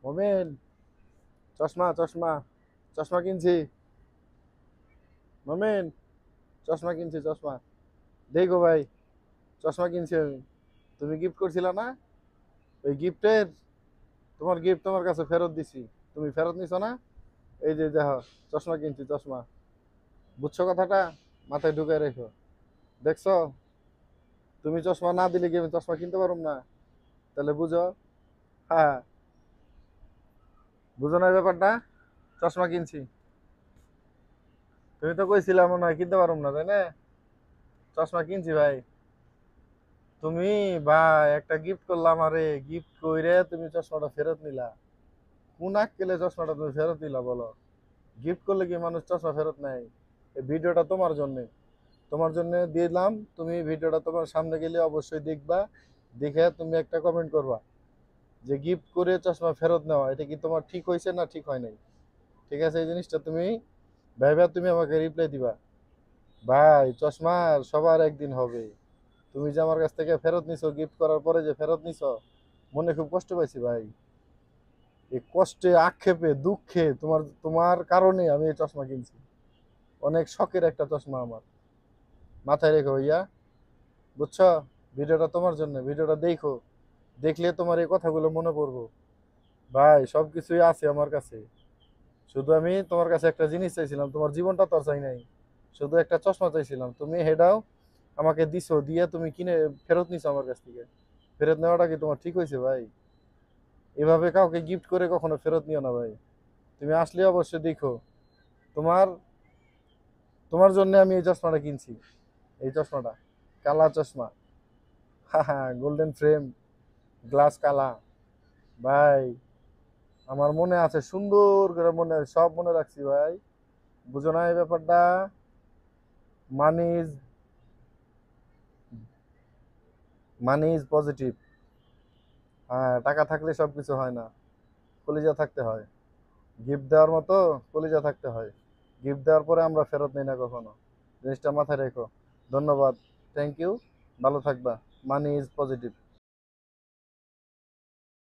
মোমেন, চশমা চশমা চশমা কিনছি। মোমেন, চশমা কিনছি চশমা। দেখো ভাই, চশমা কিনছি আমি। তুমি গিফট করছিলা না? ওই গিফটের, তোমার গিফট তোমার কাছে ফেরত দিছি। তুমি ফেরত নিছো না? এই যে দেখো, চশমা কিনছি চশমা। বুঝছো কথাটা? মাথায় ঢুকে রেখো। দেখছো? তুমি চশমা না দিলে কি আমি চশমা কিনতে পারুম না? তাহলে বুঝো। হ্যাঁ, বুঝো না এই ব্যাপারটা? চশমা কিনছি। তুমি তো কইছিলা মনে হয় কিনতে পারুম না, তাই না? চশমা কিনছি ভাই। তুমি ভাই একটা গিফট করলাম, আরে গিফট কইরে তুমি চশমাটা ফেরত নিলা। কোন আক্কেলে চশমাটা তুমি ফেরত দিলা বলো? গিফট করলে কি মানুষ চশমা ফেরত নেয়? এই ভিডিওটা তোমার জন্য, তোমার জন্য দিলাম। তুমি ভিডিওটা তোমার সামনে গেলে অবশ্যই দেখবা। দেখে তুমি একটা কমেন্ট করবা যে গিফট করে চশমা ফেরত নেওয়া এটা কি তোমার ঠিক হয়েছে না ঠিক হয় নাই। ঠিক আছে, এই জিনিসটা তুমি ভাইবা তুমি আমাকে রিপ্লাই দিবা। ভাই চশমা সবার একদিন হবে। তুমি যে আমার কাছ থেকে ফেরত নিছো, গিফট করার পরে যে ফেরত নিছো, মনে খুব কষ্ট পাইছি ভাই। এই কষ্টে, আক্ষেপে, দুঃখে তোমার তোমার কারণে আমি এই চশমা কিনছি। অনেক শখের একটা চশমা আমার। মাথায় রেখো ভাইয়া, বুঝছো? ভিডিওটা তোমার জন্য, ভিডিওটা দেখো। দেখলে তোমার এই কথাগুলো মনে পড়বো। ভাই সবকিছুই আছে আমার কাছে। শুধু আমি তোমার কাছে একটা জিনিস চাইছিলাম, তোমার জীবনটা তো আর চাই নাই। শুধু একটা চশমা চাইছিলাম, তুমি হেডাও আমাকে দিছো, দিয়ে তুমি কিনে ফেরত নিছো আমার কাছ থেকে। ফেরত নেওয়াটা কি তোমার ঠিক হয়েছে ভাই? এভাবে কাউকে গিফট করে কখনো ফেরত নিও না ভাই। তুমি আসলে অবশ্যই দেখো। তোমার তোমার জন্য আমি এই চশমাটা কিনছি। এই চশমাটা কালা চশমা। হ্যাঁ হ্যাঁ, গোল্ডেন ফ্রেম, গ্লাস কালা। ভাই আমার মনে আছে, সুন্দর করে মনে, সব মনে রাখছি ভাই। বুঝো না এই ব্যাপারটা? Money is, money is positive. হ্যাঁ, টাকা থাকলে সবকিছু হয় না, কলিজা থাকতে হয়। গিফট দেওয়ার মতো কলিজা থাকতে হয়। গিফট দেওয়ার পরে আমরা ফেরত নেই না কখনো। জিনিসটা মাথায় রেখো। ধন্যবাদ। Thank you. ভালো থাকবা। Money is positive.